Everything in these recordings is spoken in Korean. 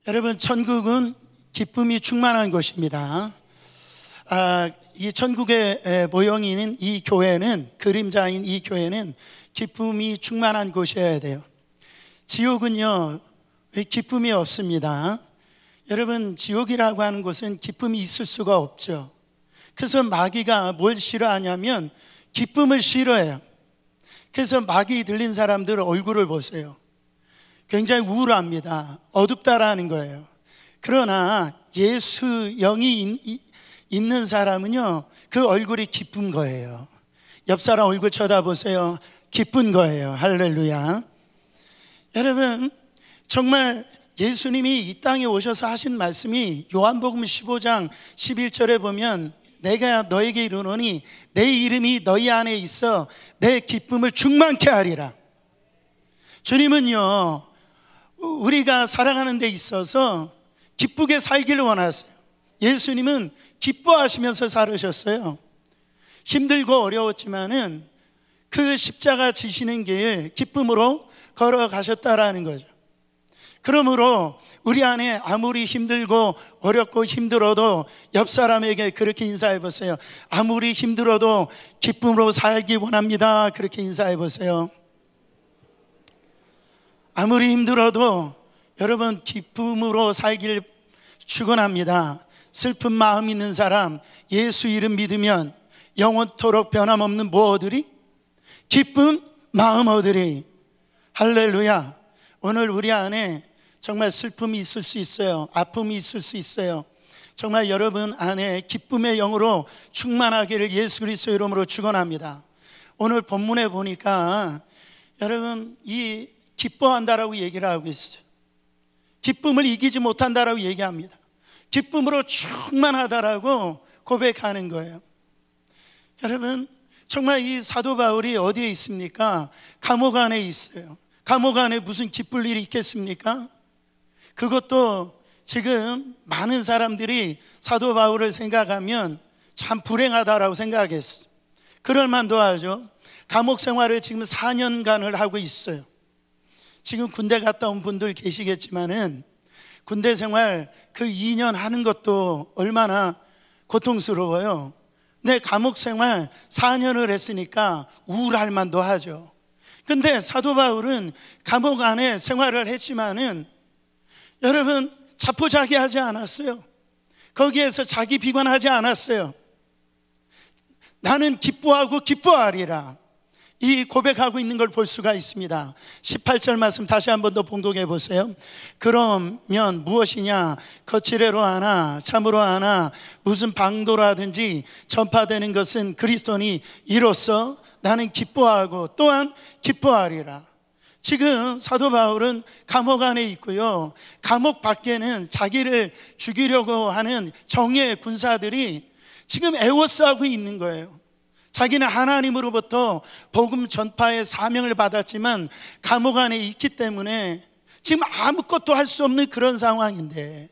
여러분, 천국은 기쁨이 충만한 곳입니다. 이 천국의 모형인 이 교회는, 그림자인 이 교회는 기쁨이 충만한 곳이어야 돼요. 지옥은요, 기쁨이 없습니다. 여러분, 지옥이라고 하는 곳은 기쁨이 있을 수가 없죠. 그래서 마귀가 뭘 싫어하냐면 기쁨을 싫어해요. 그래서 마귀 들린 사람들 얼굴을 보세요. 굉장히 우울합니다. 어둡다라는 거예요. 그러나 예수 영이 있는 사람은요, 그 얼굴이 기쁜 거예요. 옆 사람 얼굴 쳐다보세요. 기쁜 거예요. 할렐루야. 여러분, 정말 예수님이 이 땅에 오셔서 하신 말씀이 요한복음 15장 11절에 보면, 내가 너에게 이르노니 내 이름이 너희 안에 있어 내 기쁨을 충만케 하리라. 주님은요, 우리가 살아가는 데 있어서 기쁘게 살기를 원하세요. 예수님은 기뻐하시면서 살으셨어요. 힘들고 어려웠지만은 그 십자가 지시는 길 기쁨으로 걸어가셨다라는 거죠. 그러므로 우리 안에 아무리 힘들고 어렵고 힘들어도 옆 사람에게 그렇게 인사해 보세요. 아무리 힘들어도 기쁨으로 살기 원합니다. 그렇게 인사해 보세요. 아무리 힘들어도 여러분, 기쁨으로 살길 축원합니다. 슬픈 마음 있는 사람, 예수 이름 믿으면 영원토록 변함없는 뭐 얻으리? 기쁜 마음 얻으리. 할렐루야. 오늘 우리 안에 정말 슬픔이 있을 수 있어요. 아픔이 있을 수 있어요. 정말 여러분 안에 기쁨의 영으로 충만하기를 예수 그리스도의 이름으로 축원합니다. 오늘 본문에 보니까 여러분, 이 기뻐한다라고 얘기를 하고 있어요. 기쁨을 이기지 못한다라고 얘기합니다. 기쁨으로 충만하다라고 고백하는 거예요. 여러분, 정말 이 사도 바울이 어디에 있습니까? 감옥 안에 있어요. 감옥 안에 무슨 기쁠 일이 있겠습니까? 그것도 지금 많은 사람들이 사도 바울을 생각하면 참 불행하다라고 생각했어요. 그럴 만도 하죠. 감옥 생활을 지금 4년간을 하고 있어요. 지금 군대 갔다 온 분들 계시겠지만은 군대 생활 그 2년 하는 것도 얼마나 고통스러워요. 근데 감옥 생활 4년을 했으니까 우울할 만도 하죠. 근데 사도 바울은 감옥 안에 생활을 했지만은 여러분, 자포자기하지 않았어요. 거기에서 자기 비관하지 않았어요. 나는 기뻐하고 기뻐하리라, 이 고백하고 있는 걸 볼 수가 있습니다. 18절 말씀 다시 한 번 더 봉독해 보세요. 그러면 무엇이냐? 거칠애로 하나 참으로 하나 무슨 방도라든지 전파되는 것은 그리스도니 이로써 나는 기뻐하고 또한 기뻐하리라. 지금 사도 바울은 감옥 안에 있고요, 감옥 밖에는 자기를 죽이려고 하는 정예 군사들이 지금 에워싸고 있는 거예요. 자기는 하나님으로부터 복음 전파의 사명을 받았지만 감옥 안에 있기 때문에 지금 아무것도 할 수 없는 그런 상황인데,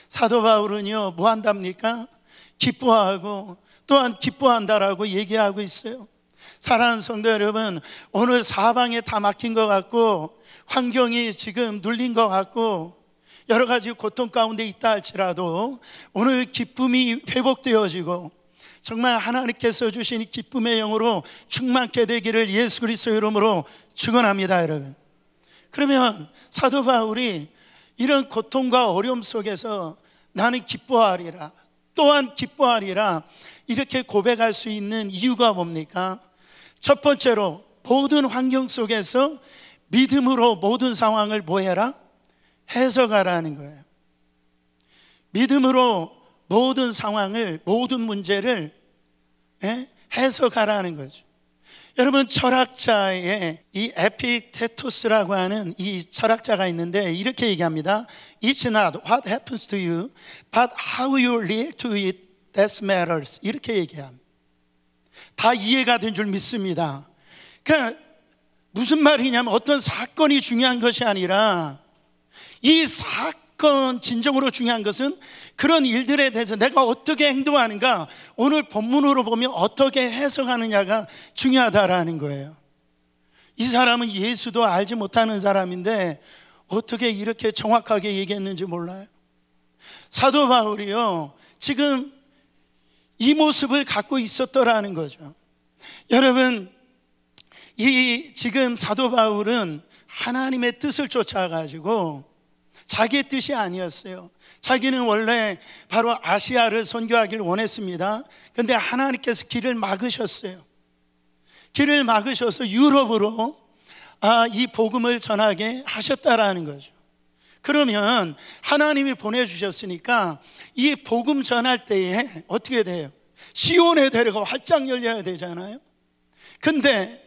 사도 바울은요, 뭐 한답니까? 기뻐하고 또한 기뻐한다라고 얘기하고 있어요. 사랑하는 성도 여러분, 오늘 사방에 다 막힌 것 같고 환경이 지금 눌린 것 같고 여러 가지 고통 가운데 있다 할지라도 오늘 기쁨이 회복되어지고 정말 하나님께서 주신 기쁨의 영으로 충만케 되기를 예수 그리스도의 이름으로 축원합니다. 여러분, 그러면 사도 바울이 이런 고통과 어려움 속에서 나는 기뻐하리라, 또한 기뻐하리라, 이렇게 고백할 수 있는 이유가 뭡니까? 첫 번째로, 모든 환경 속에서 믿음으로 모든 상황을 뭐 해라? 해석하라는 거예요. 믿음으로 모든 상황을, 모든 문제를 해석하라는 거죠. 여러분, 철학자의 이 에픽테토스라고 하는 이 철학자가 있는데 이렇게 얘기합니다. It's not what happens to you, but how you react to it that matters. 이렇게 얘기합니다. 다 이해가 된 줄 믿습니다. 그러니까 무슨 말이냐면 어떤 사건이 중요한 것이 아니라 이 사건 진정으로 중요한 것은 그런 일들에 대해서 내가 어떻게 행동하는가, 오늘 본문으로 보면 어떻게 해석하느냐가 중요하다라는 거예요. 이 사람은 예수도 알지 못하는 사람인데 어떻게 이렇게 정확하게 얘기했는지 몰라요. 사도 바울이요, 지금 이 모습을 갖고 있었더라는 거죠. 여러분, 이 지금 사도 바울은 하나님의 뜻을 쫓아가지고 자기의 뜻이 아니었어요. 자기는 원래 바로 아시아를 선교하기를 원했습니다. 근데 하나님께서 길을 막으셨어요. 길을 막으셔서 유럽으로 이 복음을 전하게 하셨다라는 거죠. 그러면 하나님이 보내주셨으니까 이 복음 전할 때에 어떻게 돼요? 시온의 대로가 활짝 열려야 되잖아요. 근데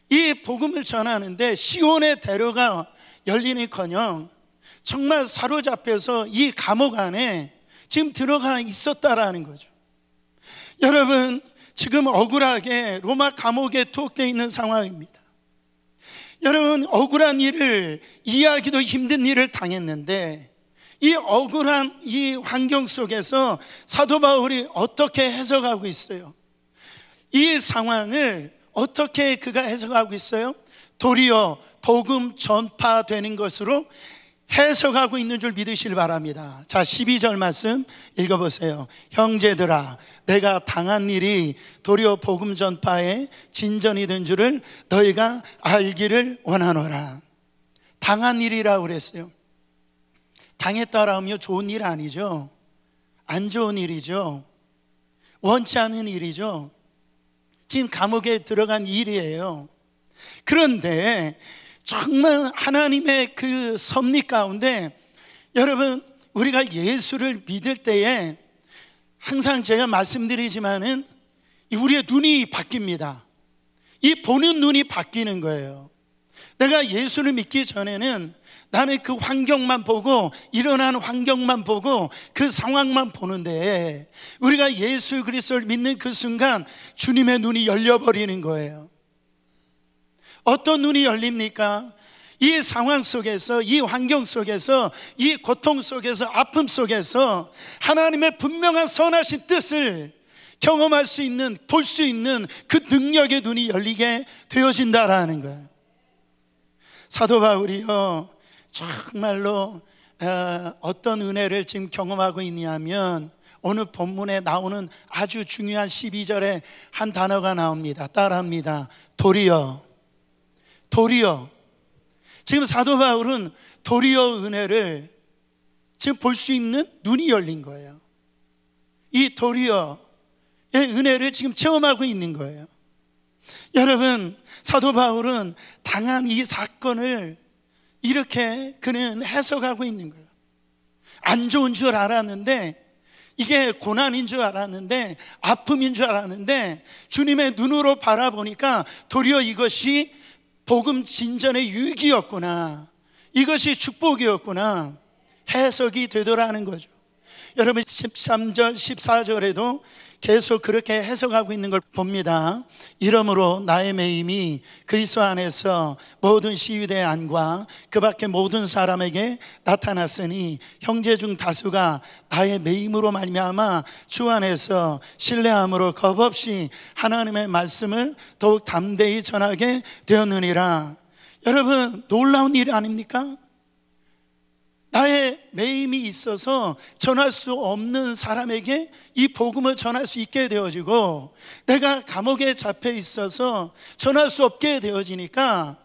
이 복음을 전하는데 시온의 대로가 열리니커녕 정말 사로잡혀서 이 감옥 안에 지금 들어가 있었다라는 거죠. 여러분, 지금 억울하게 로마 감옥에 투옥되어 있는 상황입니다. 여러분, 억울한 일을 이해하기도 힘든 일을 당했는데 이 억울한 이 환경 속에서 사도 바울이 어떻게 해석하고 있어요? 이 상황을 어떻게 그가 해석하고 있어요? 도리어 복음 전파되는 것으로 해석하고 있는 줄 믿으시길 바랍니다. 자, 12절 말씀 읽어보세요. 형제들아, 내가 당한 일이 도리어 복음 전파에 진전이 된 줄을 너희가 알기를 원하노라. 당한 일이라고 그랬어요. 당했다라 하면 좋은 일 아니죠. 안 좋은 일이죠. 원치 않은 일이죠. 지금 감옥에 들어간 일이에요. 그런데 정말 하나님의 그 섭리 가운데 여러분, 우리가 예수를 믿을 때에 항상 제가 말씀드리지만은 우리의 눈이 바뀝니다. 이 보는 눈이 바뀌는 거예요. 내가 예수를 믿기 전에는 나는 그 환경만 보고 일어나는 환경만 보고 그 상황만 보는데 우리가 예수 그리스도를 믿는 그 순간 주님의 눈이 열려버리는 거예요. 어떤 눈이 열립니까? 이 상황 속에서, 이 환경 속에서, 이 고통 속에서, 아픔 속에서 하나님의 분명한 선하신 뜻을 경험할 수 있는, 볼 수 있는 그 능력의 눈이 열리게 되어진다라는 거예요. 사도 바울이요, 정말로 어떤 은혜를 지금 경험하고 있냐면 오늘 본문에 나오는 아주 중요한 12절에 한 단어가 나옵니다. 따라합니다. 도리어. 도리어. 지금 사도 바울은 도리어 은혜를 지금 볼 수 있는 눈이 열린 거예요. 이 도리어의 은혜를 지금 체험하고 있는 거예요. 여러분, 사도 바울은 당한 이 사건을 이렇게 그는 해석하고 있는 거예요. 안 좋은 줄 알았는데, 이게 고난인 줄 알았는데, 아픔인 줄 알았는데 주님의 눈으로 바라보니까 도리어 이것이 복음 진전의 유익이었구나, 이것이 축복이었구나 해석이 되더라는 거죠. 여러분, 13절 14절에도 계속 그렇게 해석하고 있는 걸 봅니다. 이러므로 나의 매임이 그리스도 안에서 모든 시위대 안과 그 밖에 모든 사람에게 나타났으니 형제 중 다수가 나의 매임으로 말미암아 주 안에서 신뢰함으로 겁없이 하나님의 말씀을 더욱 담대히 전하게 되었느니라. 여러분, 놀라운 일 아닙니까? 나의 매임이 있어서 전할 수 없는 사람에게 이 복음을 전할 수 있게 되어지고, 내가 감옥에 잡혀 있어서 전할 수 없게 되어지니까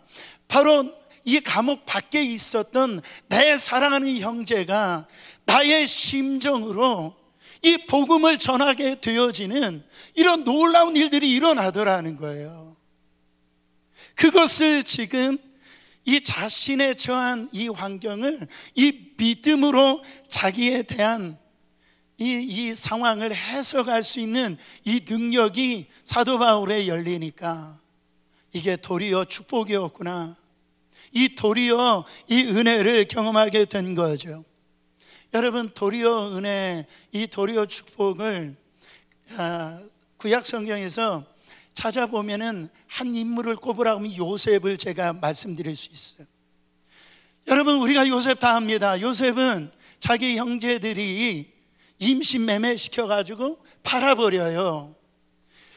바로 이 감옥 밖에 있었던 내 사랑하는 형제가 나의 심정으로 이 복음을 전하게 되어지는 이런 놀라운 일들이 일어나더라는 거예요. 그것을 지금 이 자신의 처한 이 환경을 이 믿음으로 자기에 대한 이 상황을 해석할 수 있는 이 능력이 사도 바울에 열리니까 이게 도리어 축복이었구나, 이 도리어 이 은혜를 경험하게 된 거죠. 여러분, 도리어 은혜, 이 도리어 축복을 구약 성경에서 찾아보면은 한 인물을 꼽으라고 하면 요셉을 제가 말씀드릴 수 있어요. 여러분, 우리가 요셉 다 압니다. 요셉은 자기 형제들이 임신 매매 시켜가지고 팔아버려요.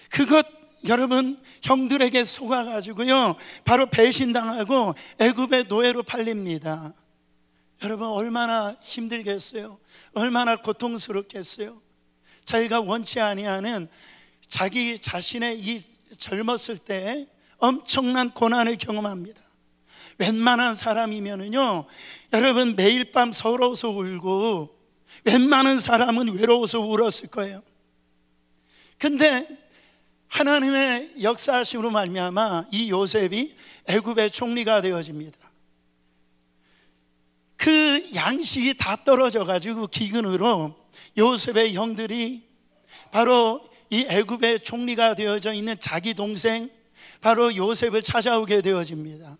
그것 여러분, 형들에게 속아가지고요 바로 배신당하고 애굽의 노예로 팔립니다. 여러분 얼마나 힘들겠어요? 얼마나 고통스럽겠어요? 자기가 원치 아니하는 자기 자신의 이 젊었을 때 엄청난 고난을 경험합니다. 웬만한 사람이면은요, 여러분 매일 밤 서러워서 울고 웬만한 사람은 외로워서 울었을 거예요. 근데 하나님의 역사하심으로 말미암아 이 요셉이 애굽의 총리가 되어집니다. 그 양식이 다 떨어져 가지고 기근으로 요셉의 형들이 바로 이 애굽의 총리가 되어져 있는 자기 동생 바로 요셉을 찾아오게 되어집니다.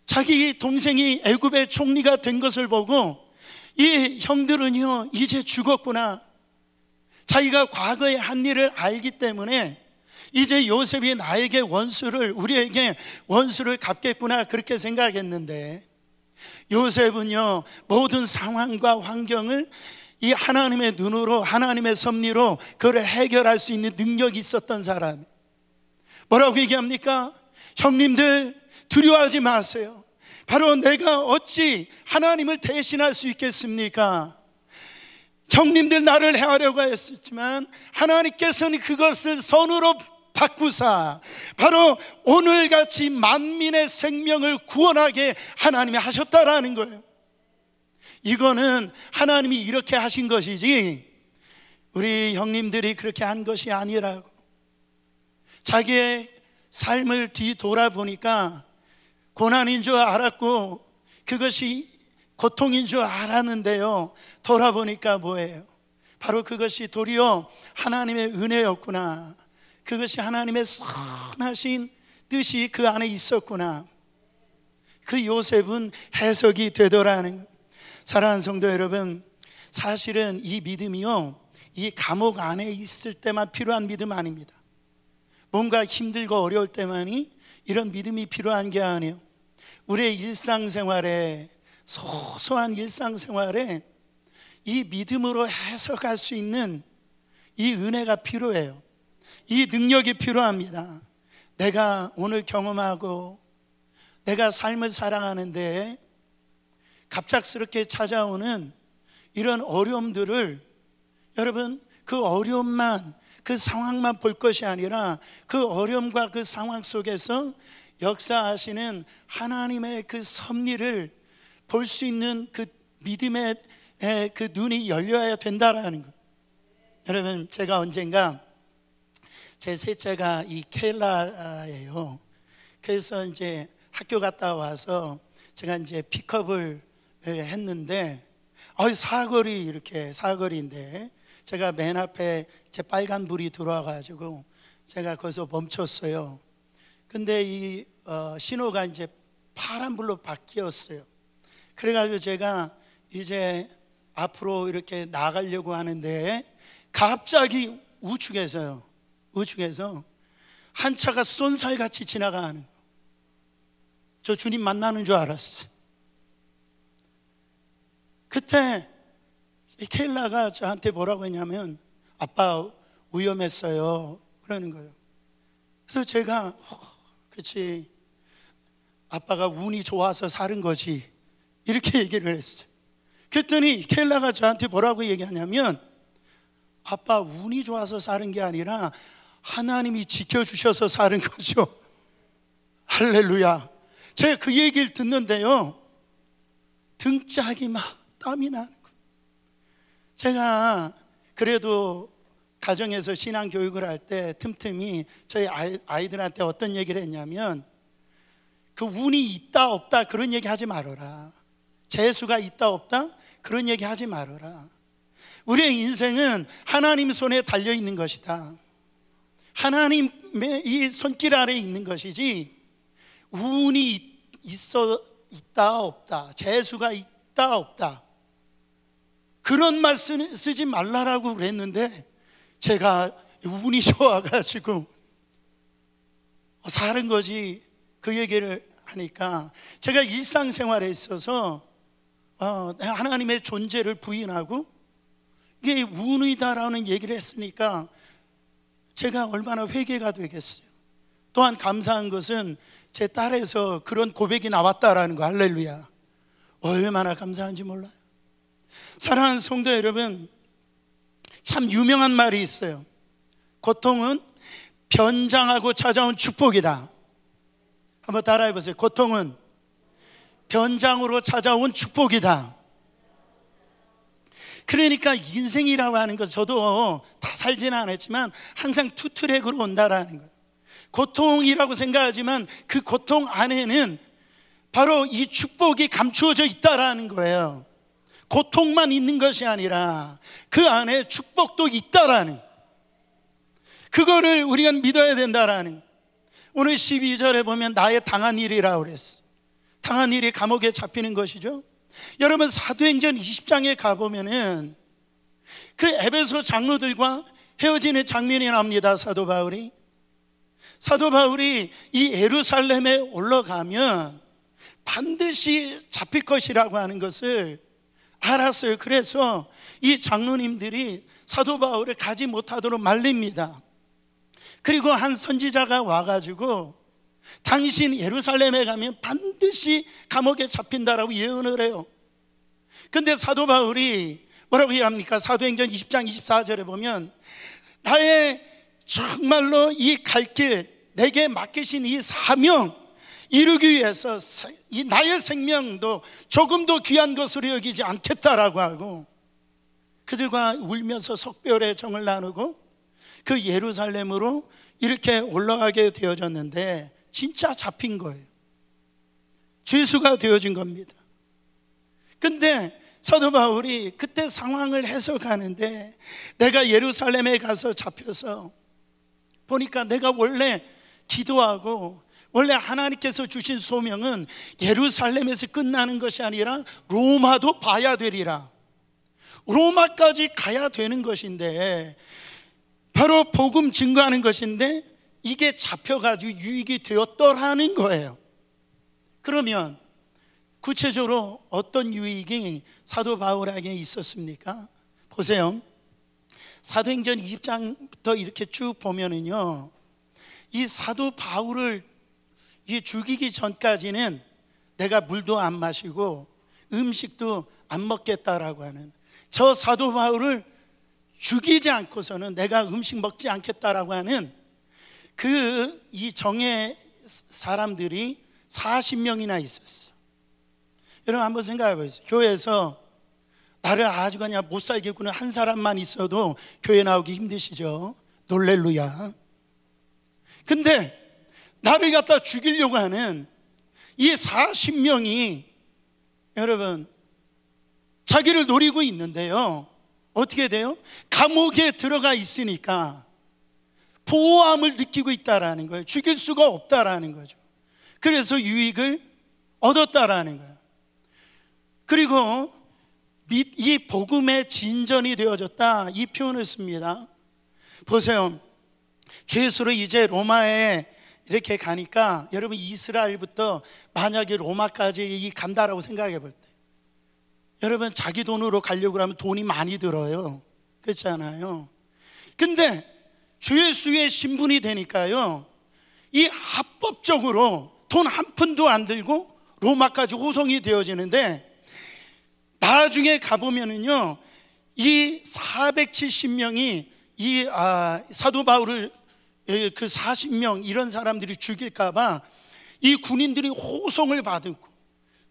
자기 동생이 애굽의 총리가 된 것을 보고 이 형들은요, 이제 죽었구나. 자기가 과거에 한 일을 알기 때문에 이제 요셉이 나에게 우리에게 원수를 갚겠구나, 그렇게 생각했는데, 요셉은요 모든 상황과 환경을 이 하나님의 눈으로, 하나님의 섭리로 그걸 해결할 수 있는 능력이 있었던 사람. 뭐라고 얘기합니까? 형님들 두려워하지 마세요. 바로 내가 어찌 하나님을 대신할 수 있겠습니까? 형님들 나를 해하려고 했었지만 하나님께서는 그것을 선으로 바꾸사 바로 오늘같이 만민의 생명을 구원하게 하나님이 하셨다라는 거예요. 이거는 하나님이 이렇게 하신 것이지 우리 형님들이 그렇게 한 것이 아니라고. 자기의 삶을 뒤돌아보니까 고난인 줄 알았고 그것이 고통인 줄 알았는데요, 돌아보니까 뭐예요? 바로 그것이 도리어 하나님의 은혜였구나. 그것이 하나님의 선하신 뜻이 그 안에 있었구나. 그 요셉은 해석이 되더라는 거예요. 사랑하는 성도 여러분, 사실은 이 믿음이요, 이 감옥 안에 있을 때만 필요한 믿음 아닙니다. 뭔가 힘들고 어려울 때만이 이런 믿음이 필요한 게 아니에요. 우리의 일상생활에, 소소한 일상생활에 이 믿음으로 해석할 수 있는 이 은혜가 필요해요. 이 능력이 필요합니다. 내가 오늘 경험하고 내가 삶을 살아가는데 갑작스럽게 찾아오는 이런 어려움들을, 여러분 그 어려움만, 그 상황만 볼 것이 아니라 그 어려움과 그 상황 속에서 역사하시는 하나님의 그 섭리를 볼 수 있는 그 믿음의 그 눈이 열려야 된다라는 것. 여러분, 제가 언젠가, 제 셋째가 이 케일라예요. 그래서 이제 학교 갔다 와서 제가 이제 픽업을 했는데, 사거리, 이렇게 사거리인데 제가 맨 앞에 제 빨간 불이 들어와가지고 제가 거기서 멈췄어요. 근데 이 신호가 이제 파란 불로 바뀌었어요. 그래가지고 제가 이제 앞으로 이렇게 나가려고 하는데 갑자기 우측에서 한 차가 쏜살같이 지나가는 거예요. 저 주님 만나는 줄 알았어요. 그때 케일라가 저한테 뭐라고 했냐면, 아빠 위험했어요, 그러는 거예요. 그래서 제가 그치, 아빠가 운이 좋아서 사는 거지, 이렇게 얘기를 했어요. 그랬더니 케일라가 저한테 뭐라고 얘기하냐면, 아빠 운이 좋아서 사는 게 아니라 하나님이 지켜주셔서 사는 거죠. 할렐루야. 제가 그 얘기를 듣는데요, 등짝이 막 땀이 나는 거예요. 제가 그래도 가정에서 신앙교육을 할 때 틈틈이 저희 아이들한테 어떤 얘기를 했냐면, 그 운이 있다 없다 그런 얘기 하지 말아라. 재수가 있다 없다 그런 얘기 하지 말아라. 우리의 인생은 하나님 손에 달려있는 것이다. 하나님의 이 손길 아래에 있는 것이지, 운이 있다 없다, 재수가 있다 없다 그런 말 쓰지 말라라고 그랬는데, 제가 운이 좋아가지고 사는 거지, 그 얘기를 하니까 제가 일상생활에 있어서 하나님의 존재를 부인하고 이게 운이다라는 얘기를 했으니까 제가 얼마나 회개가 되겠어요. 또한 감사한 것은 제 딸에서 그런 고백이 나왔다라는 거. 할렐루야. 얼마나 감사한지 몰라요. 사랑하는 성도 여러분, 참 유명한 말이 있어요. 고통은 변장하고 찾아온 축복이다. 한번 따라해 보세요. 고통은 변장으로 찾아온 축복이다. 그러니까 인생이라고 하는 것, 저도 다 살지는 않았지만 항상 투트랙으로 온다라는 거예요. 고통이라고 생각하지만 그 고통 안에는 바로 이 축복이 감추어져 있다라는 거예요. 고통만 있는 것이 아니라 그 안에 축복도 있다라는, 그거를 우리가 믿어야 된다라는. 오늘 12절에 보면 나의 당한 일이라고 그랬어. 당한 일이 감옥에 잡히는 것이죠. 여러분, 사도행전 20장에 가보면은 그 에베소 장로들과 헤어지는 장면이 나옵니다. 사도 바울이 이 예루살렘에 올라가면 반드시 잡힐 것이라고 하는 것을 알았어요. 그래서 이 장로님들이 사도 바울을 가지 못하도록 말립니다. 그리고 한 선지자가 와가지고 당신 예루살렘에 가면 반드시 감옥에 잡힌다라고 예언을 해요. 근데 사도 바울이 뭐라고 얘기합니까? 사도행전 20장 24절에 보면 나의 정말로 이 갈 길, 내게 맡기신 이 사명 이루기 위해서 이 나의 생명도 조금도 귀한 것으로 여기지 않겠다라고 하고, 그들과 울면서 석별의 정을 나누고 그 예루살렘으로 이렇게 올라가게 되어졌는데 진짜 잡힌 거예요. 죄수가 되어진 겁니다. 근데 사도 바울이 그때 상황을 해석하는데, 내가 예루살렘에 가서 잡혀서 보니까 내가 원래 기도하고 원래 하나님께서 주신 소명은 예루살렘에서 끝나는 것이 아니라 로마도 봐야 되리라, 로마까지 가야 되는 것인데, 바로 복음 증거하는 것인데 이게 잡혀가지고 유익이 되었더라는 거예요. 그러면 구체적으로 어떤 유익이 사도 바울에게 있었습니까? 보세요. 사도행전 20장부터 이렇게 쭉 보면은요, 이 사도 바울을 죽이기 전까지는 내가 물도 안 마시고 음식도 안 먹겠다라고 하는, 저 사도 바울을 죽이지 않고서는 내가 음식 먹지 않겠다라고 하는 이 정의 사람들이 40명이나 있었어. 여러분 한번 생각해 보세요. 교회에서 나를 아주 그냥 못 살겠구나 한 사람만 있어도 교회 나오기 힘드시죠? 놀렐루야. 근데 나를 갖다 죽이려고 하는 이 40명이 여러분 자기를 노리고 있는데요, 어떻게 돼요? 감옥에 들어가 있으니까 보호함을 느끼고 있다라는 거예요. 죽일 수가 없다라는 거죠. 그래서 유익을 얻었다라는 거예요. 그리고 이 복음의 진전이 되어졌다, 이 표현을 씁니다. 보세요. 죄수로 이제 로마에 이렇게 가니까, 여러분 이스라엘부터 만약에 로마까지 간다라고 생각해 볼 때, 여러분 자기 돈으로 가려고 하면 돈이 많이 들어요. 그렇잖아요. 근데 죄수의 신분이 되니까요, 이 합법적으로 돈 한 푼도 안 들고 로마까지 호송이 되어지는데, 나중에 가보면은요, 이 470명이 이 사도 바울을 그 40명 이런 사람들이 죽일까봐 이 군인들이 호송을 받고,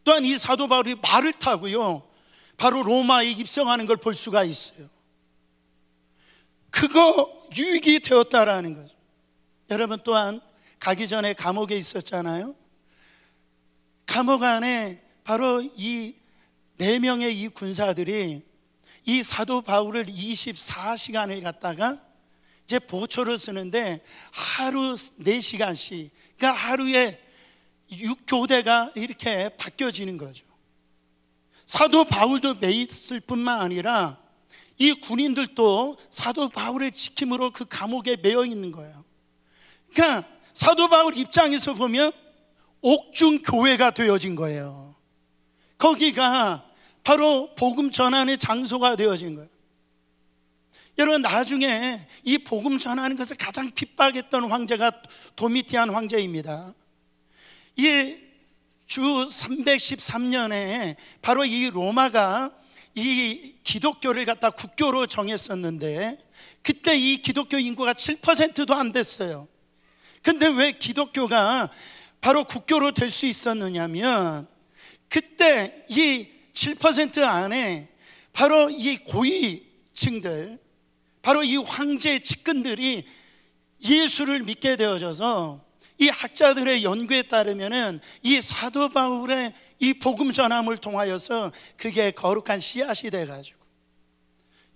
또한 이 사도 바울이 말을 타고요 바로 로마에 입성하는 걸 볼 수가 있어요. 그거 유익이 되었다라는 거죠. 여러분 또한 가기 전에 감옥에 있었잖아요. 감옥 안에 바로 이 4명의 이 군사들이 이 사도 바울을 24시간을 갖다가 이제 보초를 쓰는데 하루 4시간씩, 그러니까 하루에 6교대가 이렇게 바뀌어지는 거죠. 사도 바울도 매일 있을 뿐만 아니라 이 군인들도 사도 바울의 지킴으로 그 감옥에 매여 있는 거예요. 그러니까 사도 바울 입장에서 보면 옥중 교회가 되어진 거예요. 거기가 바로 복음 전하는 장소가 되어진 거예요. 여러분 나중에 이 복음 전하는 것을 가장 핍박했던 황제가 도미티안 황제입니다. 이 주 313년에 바로 이 로마가 이 기독교를 갖다 국교로 정했었는데, 그때 이 기독교 인구가 7%도 안 됐어요. 근데 왜 기독교가 바로 국교로 될 수 있었느냐면, 그때 이 7% 안에 바로 이 고위층들, 바로 이 황제 측근들이 예수를 믿게 되어져서, 이 학자들의 연구에 따르면은 이 사도 바울의 이 복음 전함을 통하여서 그게 거룩한 씨앗이 돼가지고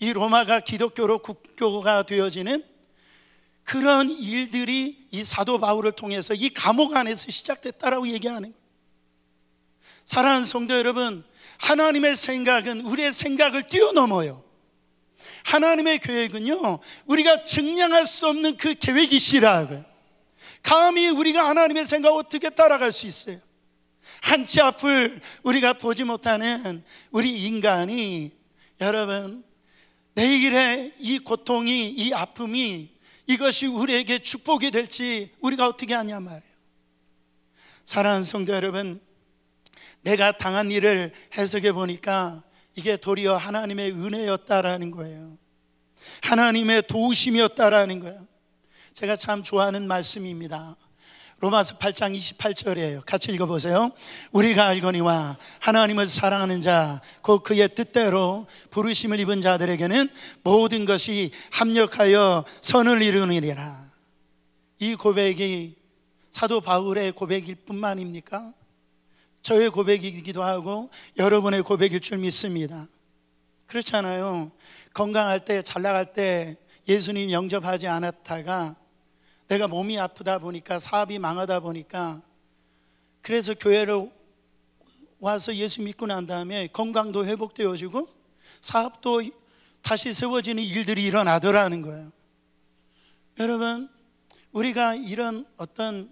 이 로마가 기독교로 국교가 되어지는 그런 일들이 이 사도 바울을 통해서 이 감옥 안에서 시작됐다라고 얘기하는 거예요. 사랑하는 성도 여러분, 하나님의 생각은 우리의 생각을 뛰어넘어요. 하나님의 계획은요, 우리가 증량할 수 없는 그 계획이시라고요. 감히 우리가 하나님의 생각을 어떻게 따라갈 수 있어요? 한치 앞을 우리가 보지 못하는 우리 인간이, 여러분, 내일의 이 고통이, 이 아픔이, 이것이 우리에게 축복이 될지 우리가 어떻게 하냐 말이에요. 사랑하는 성도 여러분, 내가 당한 일을 해석해 보니까 이게 도리어 하나님의 은혜였다라는 거예요. 하나님의 도우심이었다라는 거예요. 제가 참 좋아하는 말씀입니다. 로마서 8장 28절이에요. 같이 읽어보세요. 우리가 알거니와 하나님을 사랑하는 자, 곧 그의 뜻대로 부르심을 입은 자들에게는 모든 것이 합력하여 선을 이루느니라. 이 고백이 사도 바울의 고백일 뿐만입니까? 저의 고백이기도 하고 여러분의 고백일 줄 믿습니다. 그렇잖아요. 건강할 때, 잘 나갈 때 예수님 영접하지 않았다가 내가 몸이 아프다 보니까, 사업이 망하다 보니까, 그래서 교회로 와서 예수 믿고 난 다음에 건강도 회복되어지고 사업도 다시 세워지는 일들이 일어나더라는 거예요. 여러분, 우리가 이런 어떤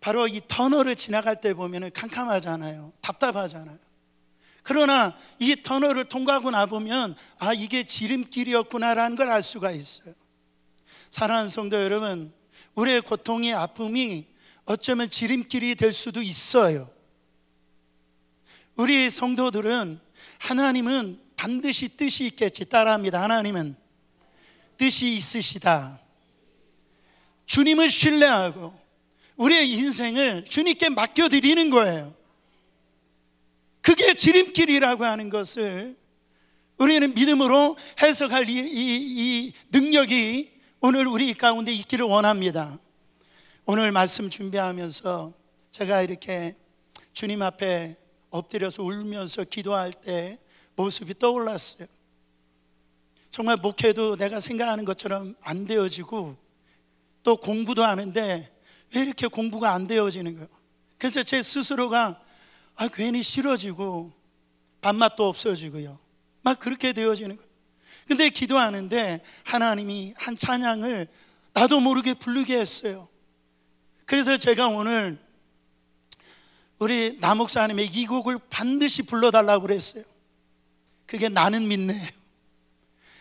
바로 이 터널을 지나갈 때 보면 캄캄하잖아요. 답답하잖아요. 그러나 이 터널을 통과하고 나보면 이게 지름길이었구나라는 걸 알 수가 있어요. 사랑하는 성도 여러분, 우리의 고통이, 아픔이 어쩌면 지름길이 될 수도 있어요. 우리 성도들은, 하나님은 반드시 뜻이 있겠지. 따라합니다. 하나님은 뜻이 있으시다. 주님을 신뢰하고 우리의 인생을 주님께 맡겨드리는 거예요. 그게 지름길이라고 하는 것을 우리는 믿음으로 해석할 이 능력이 오늘 우리 가운데 있기를 원합니다. 오늘 말씀 준비하면서 제가 이렇게 주님 앞에 엎드려서 울면서 기도할 때 모습이 떠올랐어요. 정말 목회도 내가 생각하는 것처럼 안 되어지고, 또 공부도 하는데 왜 이렇게 공부가 안 되어지는 거예요? 그래서 제 스스로가 괜히 싫어지고 밥맛도 없어지고요, 막 그렇게 되어지는 거예요. 근데 기도하는데 하나님이 한 찬양을 나도 모르게 부르게 했어요. 그래서 제가 오늘 우리 나 목사님의 이 곡을 반드시 불러달라고 그랬어요. 그게 나는 믿네예요.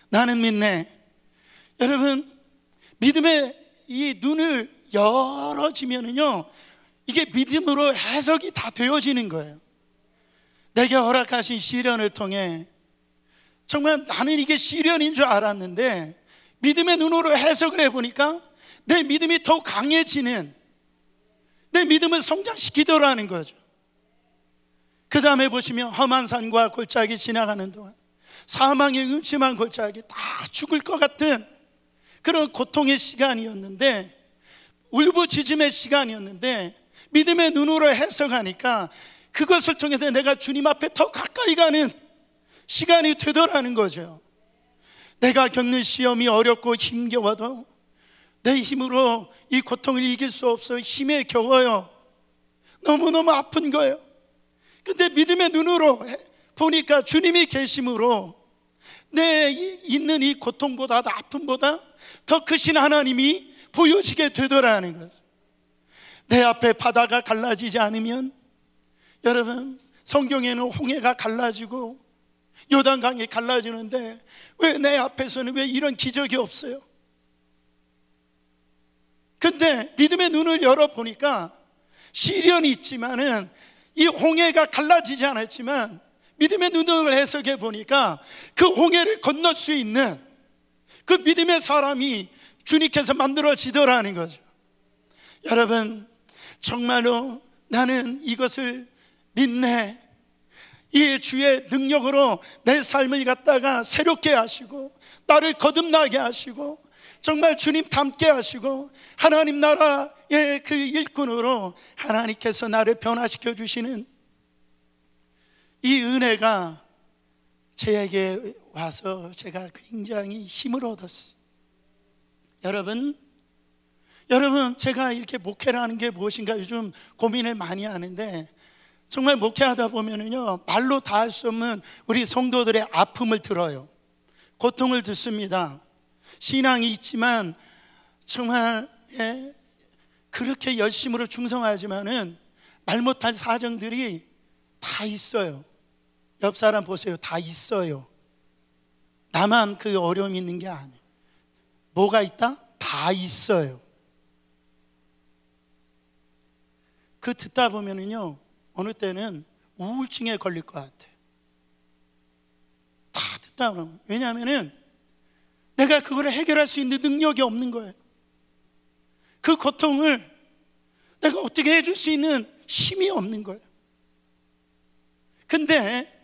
나는 믿네. 여러분, 믿음의 이 눈을 열어지면은요, 이게 믿음으로 해석이 다 되어지는 거예요. 내게 허락하신 시련을 통해 정말 나는 이게 시련인 줄 알았는데 믿음의 눈으로 해석을 해보니까 내 믿음이 더욱 강해지는, 내 믿음을 성장시키더라는 거죠. 그 다음에 보시면 험한 산과 골짜기 지나가는 동안 사망의 음침한 골짜기, 다 죽을 것 같은 그런 고통의 시간이었는데, 울부짖음의 시간이었는데 믿음의 눈으로 해석하니까 그것을 통해서 내가 주님 앞에 더 가까이 가는 시간이 되더라는 거죠. 내가 겪는 시험이 어렵고 힘겨워도 내 힘으로 이 고통을 이길 수 없어 힘에 겨워요. 너무너무 아픈 거예요. 근데 믿음의 눈으로 보니까 주님이 계심으로 내 있는 이 고통보다, 아픔보다 더 크신 하나님이 보여지게 되더라는 거죠. 내 앞에 바다가 갈라지지 않으면, 여러분, 성경에는 홍해가 갈라지고 요단강이 갈라지는데 왜 내 앞에서는 왜 이런 기적이 없어요? 근데 믿음의 눈을 열어보니까 시련이 있지만은 이 홍해가 갈라지지 않았지만 믿음의 눈을 해석해 보니까 그 홍해를 건널 수 있는 그 믿음의 사람이 주님께서 만들어지더라는 거죠. 여러분, 정말로 나는 이것을 믿네. 이 주의 능력으로 내 삶을 갖다가 새롭게 하시고 나를 거듭나게 하시고 정말 주님 닮게 하시고 하나님 나라의 그 일꾼으로 하나님께서 나를 변화시켜 주시는 이 은혜가 저에게 와서 제가 굉장히 힘을 얻었어요. 여러분, 제가 이렇게 목회를 하는 게 무엇인가 요즘 고민을 많이 하는데, 정말 목회하다 보면은요, 말로 다 할 수 없는 우리 성도들의 아픔을 들어요. 고통을 듣습니다. 신앙이 있지만 정말 그렇게 열심으로 충성하지만은 말 못할 사정들이 다 있어요. 옆 사람 보세요. 다 있어요. 나만 그 어려움이 있는 게 아니에요. 뭐가 있다? 다 있어요. 그 듣다 보면은요, 어느 때는 우울증에 걸릴 것 같아요. 다 듣다 보면. 왜냐하면은 내가 그걸 해결할 수 있는 능력이 없는 거예요. 그 고통을 내가 어떻게 해줄 수 있는 힘이 없는 거예요. 근데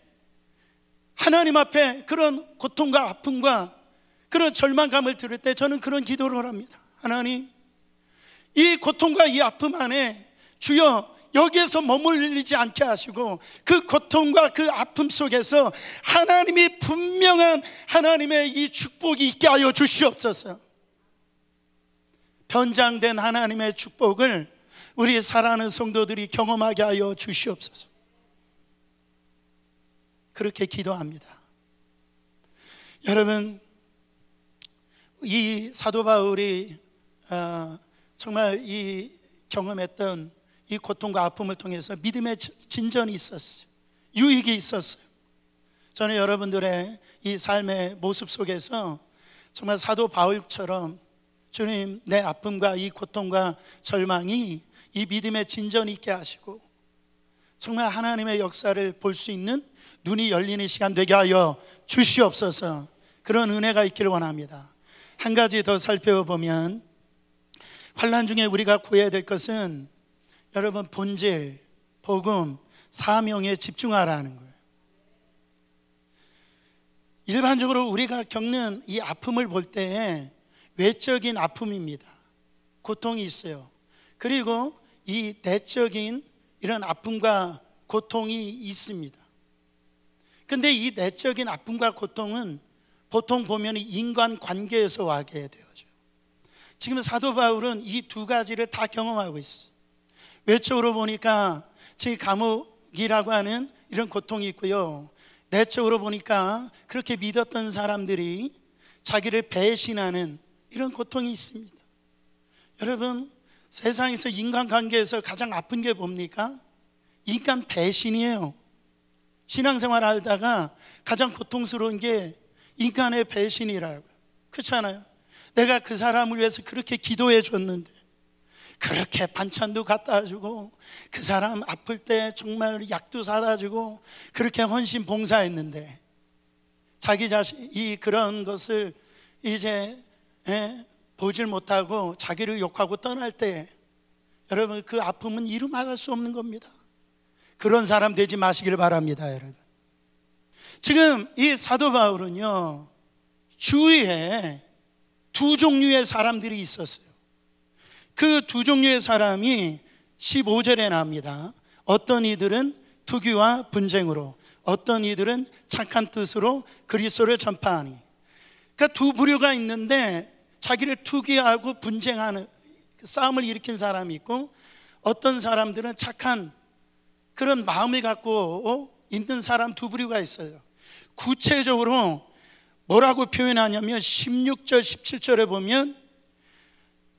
하나님 앞에 그런 고통과 아픔과 그런 절망감을 들을 때 저는 그런 기도를 합니다. 하나님, 이 고통과 이 아픔 안에 주여 여기에서 머물리지 않게 하시고 그 고통과 그 아픔 속에서 하나님이 분명한 하나님의 이 축복이 있게 하여 주시옵소서. 변장된 하나님의 축복을 우리 사랑하는 성도들이 경험하게 하여 주시옵소서. 그렇게 기도합니다. 여러분, 이 사도 바울이 정말 이 경험했던 이 고통과 아픔을 통해서 믿음의 진전이 있었어요. 유익이 있었어요. 저는 여러분들의 이 삶의 모습 속에서 정말 사도 바울처럼 주님, 내 아픔과 이 고통과 절망이 이 믿음의 진전이 있게 하시고 정말 하나님의 역사를 볼 수 있는 눈이 열리는 시간 되게 하여 주시옵소서. 그런 은혜가 있기를 원합니다. 한 가지 더 살펴보면, 환난 중에 우리가 구해야 될 것은 여러분, 본질, 복음, 사명에 집중하라는 거예요. 일반적으로 우리가 겪는 이 아픔을 볼 때에 외적인 아픔입니다. 고통이 있어요. 그리고 이 내적인 이런 아픔과 고통이 있습니다. 근데 이 내적인 아픔과 고통은 보통 보면 인간 관계에서 와게 되어져. 지금 사도 바울은 이 두 가지를 다 경험하고 있어요. 외적으로 보니까 제 감옥이라고 하는 이런 고통이 있고요, 내적으로 보니까 그렇게 믿었던 사람들이 자기를 배신하는 이런 고통이 있습니다. 여러분, 세상에서 인간관계에서 가장 아픈 게 뭡니까? 인간 배신이에요. 신앙생활 하다가 가장 고통스러운 게 인간의 배신이라고. 그렇잖아요. 내가 그 사람을 위해서 그렇게 기도해 줬는데, 그렇게 반찬도 갖다 주고 그 사람 아플 때 정말 약도 사다 주고 그렇게 헌신 봉사했는데 자기 자신이 그런 것을 이제 보질 못하고 자기를 욕하고 떠날 때, 여러분, 그 아픔은 이루 말할 수 없는 겁니다. 그런 사람 되지 마시길 바랍니다. 여러분, 지금 이 사도 바울은요, 주위에 두 종류의 사람들이 있었어요. 그 두 종류의 사람이 15절에 나옵니다. 어떤 이들은 투기와 분쟁으로, 어떤 이들은 착한 뜻으로 그리스도를 전파하니. 그러니까 두 부류가 있는데, 자기를 투기하고 분쟁하는 싸움을 일으킨 사람이 있고, 어떤 사람들은 착한 그런 마음을 갖고 있는 사람 두 부류가 있어요. 구체적으로 뭐라고 표현하냐면 16절 17절에 보면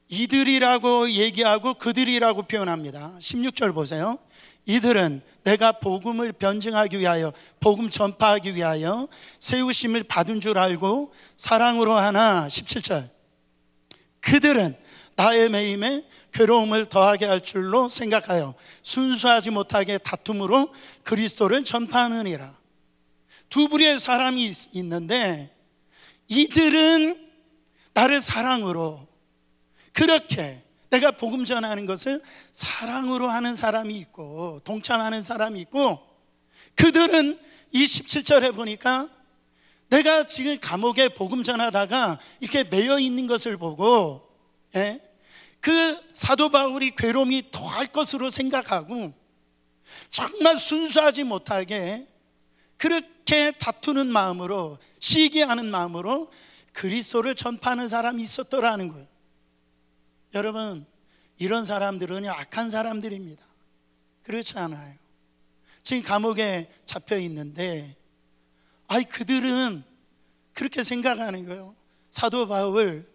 이들이라고 얘기하고 그들이라고 표현합니다. 16절 보세요. 이들은 내가 복음을 변증하기 위하여, 복음 전파하기 위하여 세우심을 받은 줄 알고 사랑으로 하나. 17절, 그들은 나의 매임에 괴로움을 더하게 할 줄로 생각하여 순수하지 못하게 다툼으로 그리스도를 전파하느니라. 두 부류의 사람이 있는데 이들은 나를 사랑으로, 그렇게 내가 복음 전하는 것을 사랑으로 하는 사람이 있고 동참하는 사람이 있고, 그들은 이 17절에 보니까 내가 지금 감옥에 복음 전하다가 이렇게 매여 있는 것을 보고 그 사도 바울이 괴로움이 더할 것으로 생각하고 정말 순수하지 못하게 그렇게 다투는 마음으로, 시기하는 마음으로 그리스도를 전파하는 사람이 있었더라는 거예요. 여러분, 이런 사람들은 악한 사람들입니다. 그렇지 않아요. 지금 감옥에 잡혀 있는데 그들은 그렇게 생각하는 거예요. 사도 바울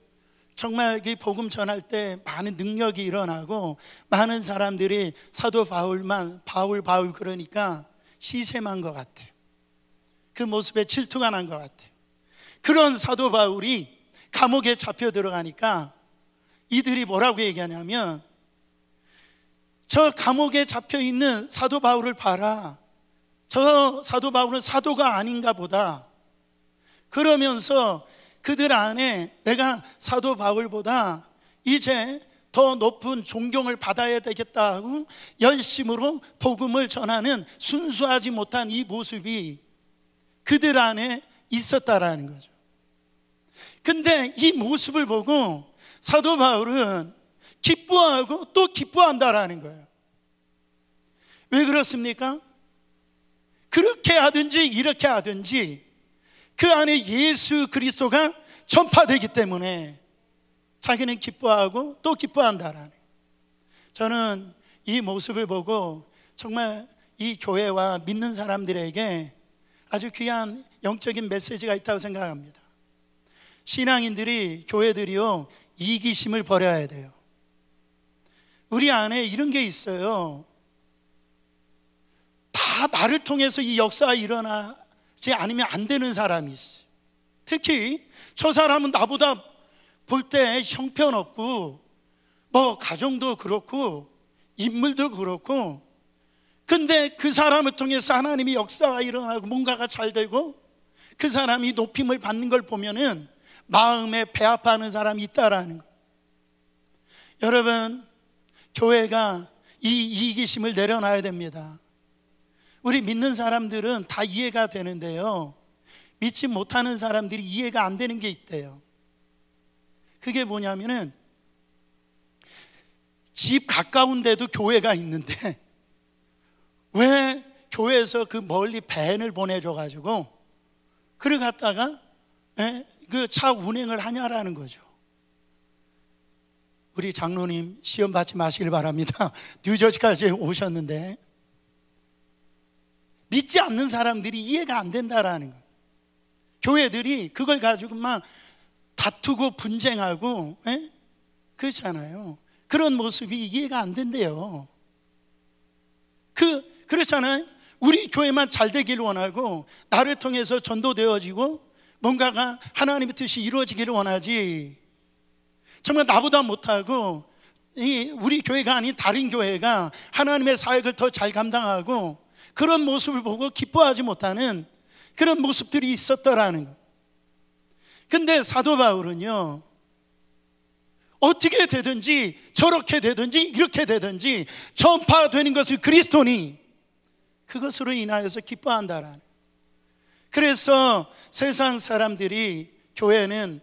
정말 이 복음 전할 때 많은 능력이 일어나고 많은 사람들이 사도 바울만 바울 그러니까 시샘한 것 같아요. 그 모습에 질투가 난 것 같아요. 그런 사도 바울이 감옥에 잡혀 들어가니까 이들이 뭐라고 얘기하냐면, 저 감옥에 잡혀 있는 사도 바울을 봐라, 저 사도 바울은 사도가 아닌가 보다. 그러면서 그들 안에 내가 사도 바울보다 이제 더 높은 존경을 받아야 되겠다 하고 열심으로 복음을 전하는 순수하지 못한 이 모습이 그들 안에 있었다라는 거죠. 근데 이 모습을 보고 사도 바울은 기뻐하고 또 기뻐한다라는 거예요. 왜 그렇습니까? 그렇게 하든지 이렇게 하든지 그 안에 예수 그리스도가 전파되기 때문에 자기는 기뻐하고 또 기뻐한다라는 거예요. 저는 이 모습을 보고 정말 이 교회와 믿는 사람들에게 아주 귀한 영적인 메시지가 있다고 생각합니다. 신앙인들이, 교회들이요, 이기심을 버려야 돼요. 우리 안에 이런 게 있어요. 다 나를 통해서 이 역사가 일어나지 않으면 안 되는 사람이 있어요. 특히 저 사람은 나보다 볼 때 형편없고 뭐 가정도 그렇고 인물도 그렇고, 근데 그 사람을 통해서 하나님의 역사가 일어나고 뭔가가 잘 되고 그 사람이 높임을 받는 걸 보면은 마음에 배아파하는 사람이 있다라는 거. 여러분, 교회가 이 이기심을 내려놔야 됩니다. 우리 믿는 사람들은 다 이해가 되는데요, 믿지 못하는 사람들이 이해가 안 되는 게 있대요. 그게 뭐냐면은 집 가까운 데도 교회가 있는데 왜 교회에서 그 멀리 밴을 보내줘가지고 그를 갖다가 그 차 운행을 하냐라는 거죠. 우리 장로님 시험 받지 마시길 바랍니다. 뉴저지까지 오셨는데 믿지 않는 사람들이 이해가 안 된다라는 거예요. 교회들이 그걸 가지고 막 다투고 분쟁하고 그렇잖아요. 그런 모습이 이해가 안 된대요. 그렇잖아요. 우리 교회만 잘 되기를 원하고 나를 통해서 전도되어지고 뭔가가 하나님의 뜻이 이루어지기를 원하지, 정말 나보다 못하고 우리 교회가 아닌 다른 교회가 하나님의 사역을 더 잘 감당하고 그런 모습을 보고 기뻐하지 못하는 그런 모습들이 있었더라는 거예요. 근데 사도 바울은요, 어떻게 되든지 저렇게 되든지 이렇게 되든지 전파되는 것을 그리스도니 그것으로 인하여서 기뻐한다라는 거예요. 그래서 세상 사람들이 교회는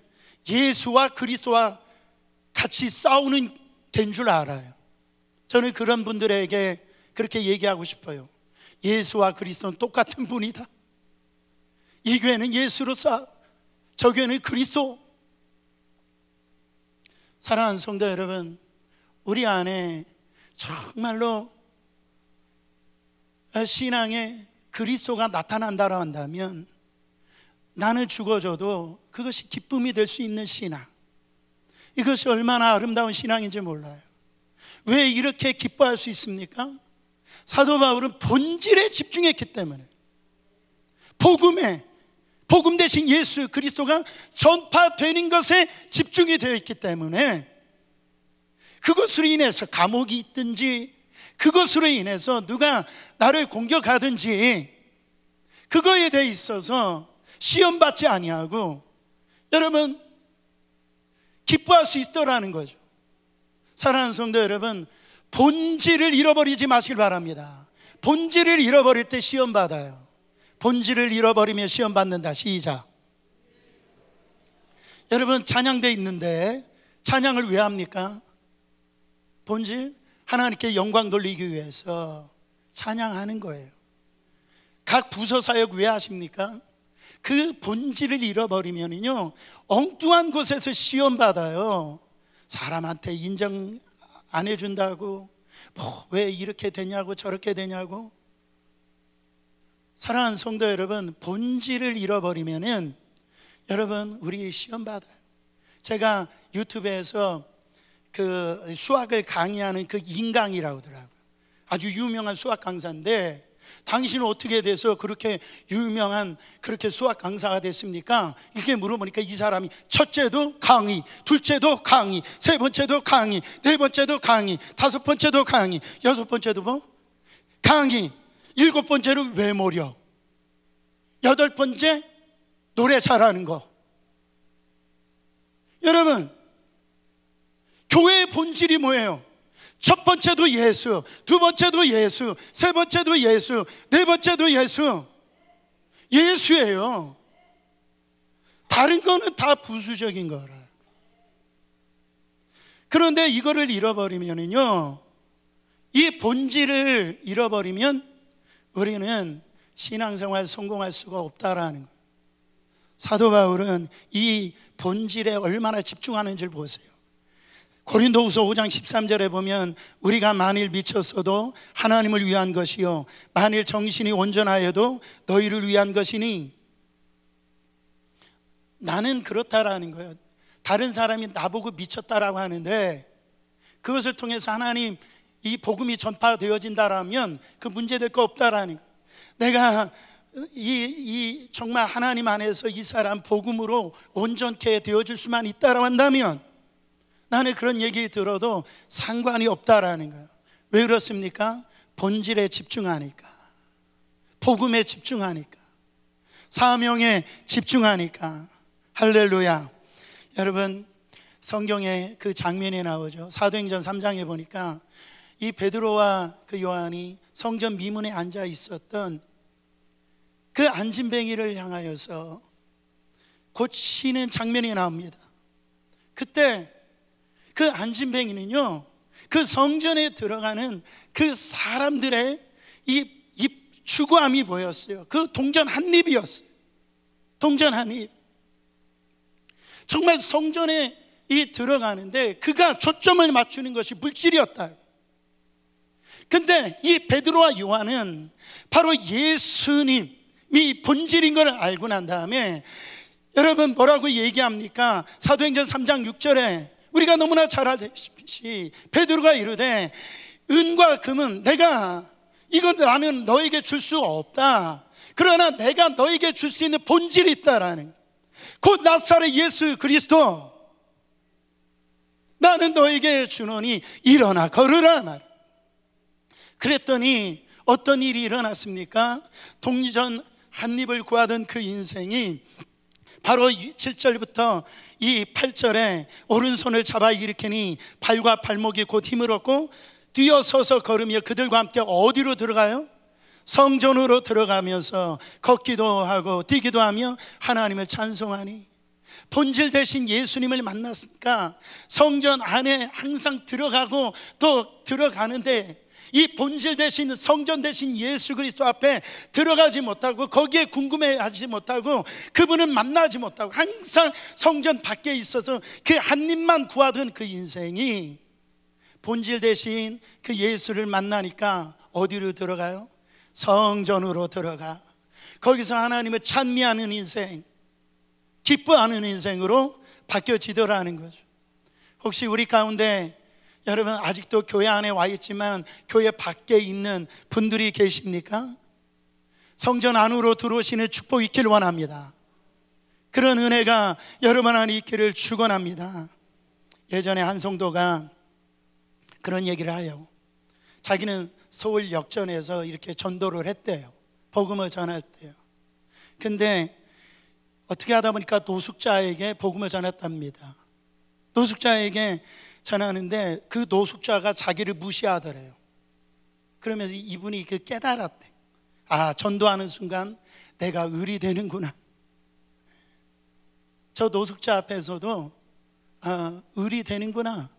예수와 그리스도와 같이 싸우는 된 줄 알아요. 저는 그런 분들에게 그렇게 얘기하고 싶어요. 예수와 그리스도는 똑같은 분이다. 이 교회는 예수로 싸워, 저 교회는 그리스도. 사랑하는 성도 여러분, 우리 안에 정말로 신앙에 그리스도가 나타난다고 한다면 나는 죽어져도 그것이 기쁨이 될 수 있는 신앙, 이것이 얼마나 아름다운 신앙인지 몰라요. 왜 이렇게 기뻐할 수 있습니까? 사도 바울은 본질에 집중했기 때문에, 복음 대신 예수 그리스도가 전파되는 것에 집중이 되어 있기 때문에 그것으로 인해서 감옥이 있든지, 그것으로 인해서 누가 나를 공격하든지, 그거에 대해 있어서 시험받지 아니하고 여러분 기뻐할 수 있더라는 거죠. 사랑하는 성도 여러분, 본질을 잃어버리지 마시길 바랍니다. 본질을 잃어버릴 때 시험받아요. 본질을 잃어버리면 시험받는다. 시작. 여러분, 찬양대 있는데 찬양을 왜 합니까? 본질, 하나님께 영광 돌리기 위해서 찬양하는 거예요. 각 부서사역 왜 하십니까? 그 본질을 잃어버리면요 엉뚱한 곳에서 시험받아요. 사람한테 인정 안 해준다고, 뭐 왜 이렇게 되냐고 저렇게 되냐고. 사랑하는 성도 여러분, 본질을 잃어버리면은 여러분 우리 시험받아요. 제가 유튜브에서 그 수학을 강의하는 그 인강이라고 하더라고요. 아주 유명한 수학 강사인데, 당신은 어떻게 돼서 그렇게 유명한 그렇게 수학 강사가 됐습니까? 이렇게 물어보니까 이 사람이 첫째도 강의, 둘째도 강의, 세 번째도 강의, 네 번째도 강의, 다섯 번째도 강의, 여섯 번째도 뭐? 강의, 일곱 번째로 외모력, 여덟 번째 노래 잘하는 거. 여러분, 교회의 본질이 뭐예요? 첫 번째도 예수, 두 번째도 예수, 세 번째도 예수, 네 번째도 예수. 예수예요. 다른 거는 다 부수적인 거라. 그런데 이거를 잃어버리면요, 이 본질을 잃어버리면 우리는 신앙생활 성공할 수가 없다라는 거예요. 사도 바울은 이 본질에 얼마나 집중하는지를 보세요. 고린도후서 5장 13절에 보면 우리가 만일 미쳤어도 하나님을 위한 것이요 만일 정신이 온전하여도 너희를 위한 것이니. 나는 그렇다라는 거예요. 다른 사람이 나보고 미쳤다라고 하는데 그것을 통해서 하나님 이 복음이 전파되어진다라면 그 문제될 거 없다라는 거예요. 내가 정말 하나님 안에서 이 사람 복음으로 온전케 되어줄 수만 있다라고 한다면 나는 그런 얘기 들어도 상관이 없다라는 거예요. 왜 그렇습니까? 본질에 집중하니까, 복음에 집중하니까, 사명에 집중하니까. 할렐루야. 여러분, 성경에 그 장면이 나오죠. 사도행전 3장에 보니까 이 베드로와 그 요한이 성전 미문에 앉아 있었던 그 안진뱅이를 향하여서 고치는 장면이 나옵니다. 그때 그 안진뱅이는요, 그 성전에 들어가는 그 사람들의 이 추구함이 보였어요. 그 동전 한 입이었어요. 동전 한 입. 정말 성전에 들어가는데 그가 초점을 맞추는 것이 물질이었다. 근데 이 베드로와 요한은 바로 예수님이 본질인 걸 알고 난 다음에 여러분 뭐라고 얘기합니까? 사도행전 3장 6절에 우리가 너무나 잘 알다시피 베드로가 이르되 은과 금은 이건 나는 너에게 줄 수 없다. 그러나 내가 너에게 줄 수 있는 본질이 있다라는, 곧 나사렛 예수 그리스도 나는 너에게 주노니 일어나 걸으라 말. 그랬더니 어떤 일이 일어났습니까? 동전 한 입을 구하던 그 인생이 바로 7절부터 이 8절에 오른손을 잡아 일으키니 발과 발목이 곧 힘을 얻고 뛰어서서 걸으며 그들과 함께 어디로 들어가요? 성전으로 들어가면서 걷기도 하고 뛰기도 하며 하나님을 찬송하니. 본질 대신 예수님을 만났으니까 성전 안에 항상 들어가고 또 들어가는데 이 본질 대신 성전 대신 예수 그리스도 앞에 들어가지 못하고 거기에 궁금해하지 못하고 그분은 만나지 못하고 항상 성전 밖에 있어서 그 한 입만 구하던 그 인생이 본질 대신 그 예수를 만나니까 어디로 들어가요? 성전으로 들어가 거기서 하나님을 찬미하는 인생, 기뻐하는 인생으로 바뀌어지더라는 거죠. 혹시 우리 가운데 여러분 아직도 교회 안에 와 있지만 교회 밖에 있는 분들이 계십니까? 성전 안으로 들어오시는 축복 있기를 원합니다. 그런 은혜가 여러분 안에 있기를 축원합니다. 예전에 한 성도가 그런 얘기를 해요. 자기는 서울 역전에서 이렇게 전도를 했대요. 복음을 전할 때요. 근데 어떻게 하다 보니까 노숙자에게 복음을 전했답니다. 노숙자에게 전하는데 그 노숙자가 자기를 무시하더래요. 그러면서 이분이 그 깨달았대. 아, 전도하는 순간 내가 을이 되는구나. 저 노숙자 앞에서도 을이 되는구나.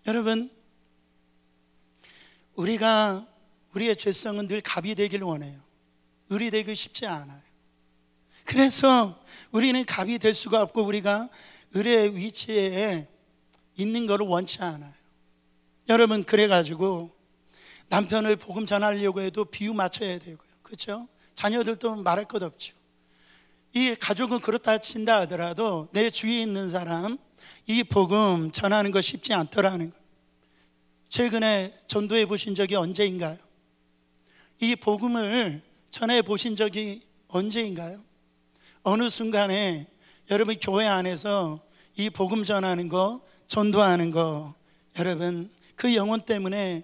여러분, 우리의 죄성은 늘 갑이 되기를 원해요. 을이 되기 쉽지 않아요. 그래서 우리는 갑이 될 수가 없고 우리가 을의 위치에 있는 것을 원치 않아요. 여러분, 그래가지고 남편을 복음 전하려고 해도 비유 맞춰야 되고요. 그렇죠? 자녀들도 말할 것 없죠. 이 가족은 그렇다 친다 하더라도 내 주위에 있는 사람 이 복음 전하는 거 쉽지 않더라는 거예요. 최근에 전도해 보신 적이 언제인가요? 이 복음을 전해 보신 적이 언제인가요? 어느 순간에 여러분 교회 안에서 이 복음 전하는 거, 전도하는 거, 여러분 그 영혼 때문에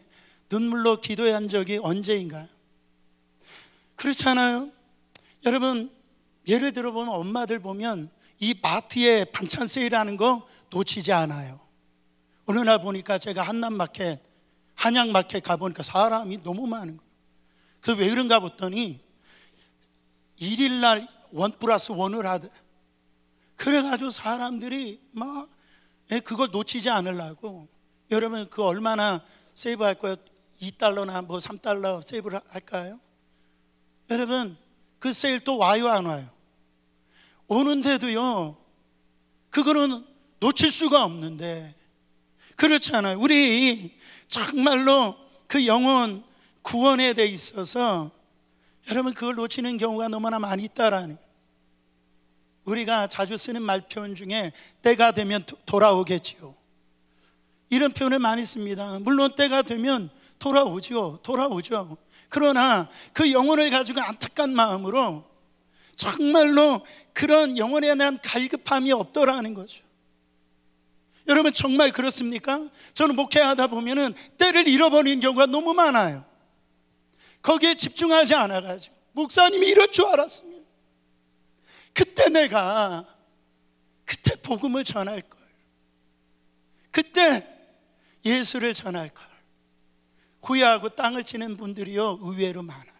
눈물로 기도한 적이 언제인가요? 그렇잖아요. 여러분, 예를 들어 보면 엄마들 보면 이 마트에 반찬 세일하는 거 놓치지 않아요. 어느 날 보니까 제가 한남마켓, 한양마켓 가보니까 사람이 너무 많은 거예요. 그래서 왜 그런가 봤더니 1일날 1+1을 하더. 그래가지고 사람들이 막 그걸 놓치지 않으려고. 여러분, 그 얼마나 세이브할 거예요? $2나 뭐 $3 세이브를 할까요? 여러분, 그 세일 또 와요, 안 와요? 오는데도요, 그거는 놓칠 수가 없는데. 그렇잖아요. 우리 정말로 그 영혼 구원에 대 있어서 여러분 그걸 놓치는 경우가 너무나 많이 있다라는. 우리가 자주 쓰는 말 표현 중에 때가 되면 돌아오겠지요, 이런 표현을 많이 씁니다. 물론 때가 되면 돌아오죠. 그러나 그 영혼을 가지고 안타까운 마음으로 정말로 그런 영혼에 대한 갈급함이 없더라는 거죠. 여러분, 정말 그렇습니까? 저는 목회하다 보면은 때를 잃어버리는 경우가 너무 많아요. 거기에 집중하지 않아가지고 목사님이 이럴 줄 알았으면 그때 복음을 전할 걸, 그때 예수를 전할 걸. 구애하고 땅을 치는 분들이요 의외로 많아요.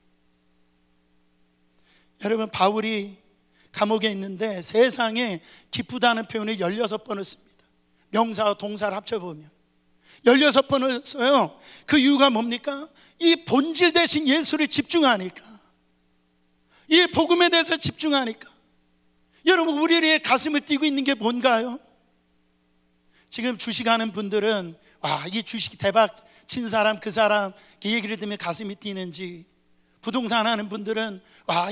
여러분, 바울이 감옥에 있는데 세상에 기쁘다는 표현을 16번을 씁니다. 명사와 동사를 합쳐보면 16번을 써요. 그 이유가 뭡니까? 이 본질 대신 예수를 집중하니까, 이 복음에 대해서 집중하니까. 여러분, 우리의 가슴을 뛰고 있는 게 뭔가요? 지금 주식하는 분들은 이 주식 대박 친 사람, 그 사람 얘기를 들으면 가슴이 뛰는지, 부동산 하는 분들은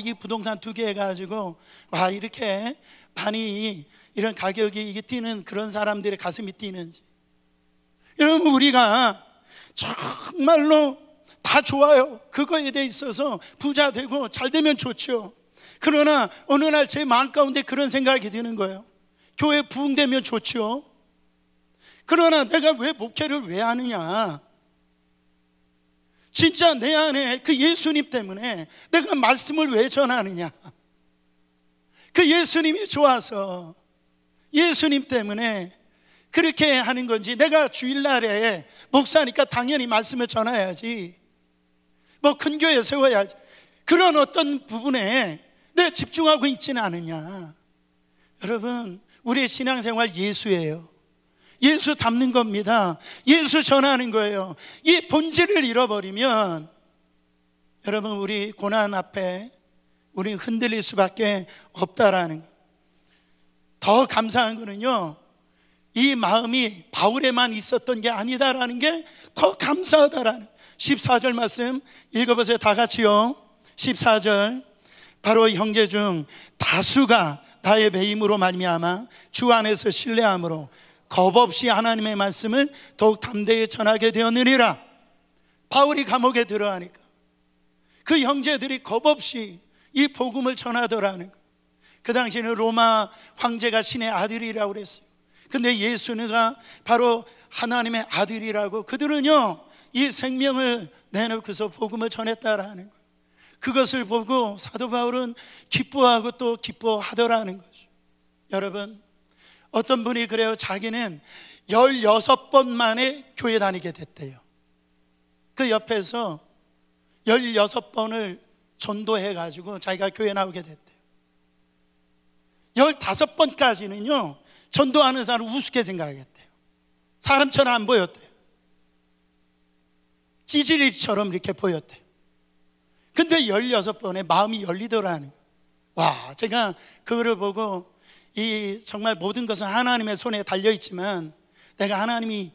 이 부동산 투기 해가지고 이렇게 많이 이런 가격이 이게 뛰는 그런 사람들의 가슴이 뛰는지. 여러분, 우리가 정말로 다 좋아요. 그거에 대해 있어서 부자 되고 잘 되면 좋죠. 그러나 어느 날 제 마음 가운데 그런 생각이 드는 거예요. 교회 부흥되면 좋죠. 그러나 내가 왜 목회를 왜 하느냐? 진짜 내 안에 그 예수님 때문에 내가 말씀을 왜 전하느냐? 그 예수님이 좋아서, 예수님 때문에 그렇게 하는 건지, 내가 주일날에 목사니까 당연히 말씀을 전해야지, 뭐 큰 교회 세워야지, 그런 어떤 부분에 내가 집중하고 있지는 않으냐? 여러분, 우리의 신앙생활 예수예요. 예수 닮는 겁니다. 예수 전하는 거예요. 이 본질을 잃어버리면 여러분, 우리 고난 앞에 우리 흔들릴 수밖에 없다라는 거. 더 감사한 거는요, 이 마음이 바울에만 있었던 게 아니다라는 게 더 감사하다라는. 14절 말씀 읽어보세요. 다 같이요. 14절. 바로 형제 중 다수가 나의 배임으로 말미암아 주 안에서 신뢰함으로 겁없이 하나님의 말씀을 더욱 담대히 전하게 되었느니라. 바울이 감옥에 들어가니까 그 형제들이 겁없이 이 복음을 전하더라는 거. 그 당시에는 로마 황제가 신의 아들이라고 그랬어요. 근데 예수가 바로 하나님의 아들이라고 그들은요 이 생명을 내놓고서 복음을 전했다라는 거예요. 그것을 보고 사도 바울은 기뻐하고 또 기뻐하더라는 거죠. 여러분, 어떤 분이 그래요. 자기는 16번 만에 교회 다니게 됐대요. 그 옆에서 16번을 전도해가지고 자기가 교회 나오게 됐대요. 15번까지는요 전도하는 사람을 우습게 생각했대요. 사람처럼 안 보였대요. 찌질이처럼 이렇게 보였대요. 근데 16번에 마음이 열리더라는 거예요. 와, 제가 그거를 보고 정말 모든 것은 하나님의 손에 달려있지만 내가 하나님이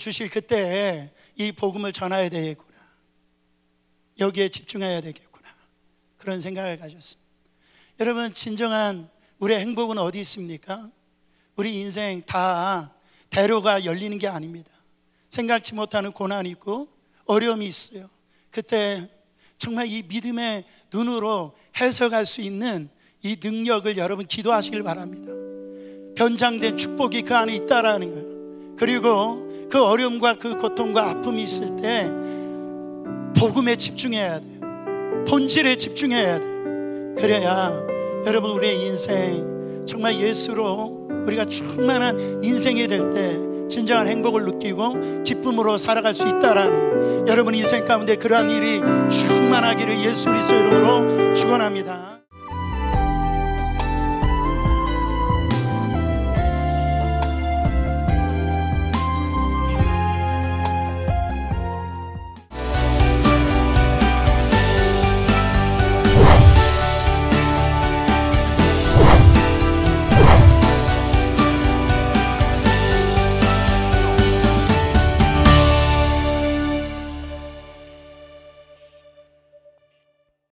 주실 그때에 이 복음을 전해야 되겠구나, 여기에 집중해야 되겠구나, 그런 생각을 가졌습니다. 여러분, 진정한 우리의 행복은 어디 있습니까? 우리 인생 다 대로가 열리는 게 아닙니다. 생각지 못하는 고난이 있고 어려움이 있어요. 그때 정말 이 믿음의 눈으로 해석할 수 있는 이 능력을 여러분 기도하시길 바랍니다. 변장된 축복이 그 안에 있다라는 거예요. 그리고 그 어려움과 그 고통과 아픔이 있을 때 복음에 집중해야 돼요. 본질에 집중해야 돼요. 그래야 여러분 우리의 인생 정말 예수로 우리가 충만한 인생이 될 때 진정한 행복을 느끼고 기쁨으로 살아갈 수 있다라는 여러분 인생 가운데 그러한 일이 충만하기를 예수 그리스도 이름으로 축원합니다.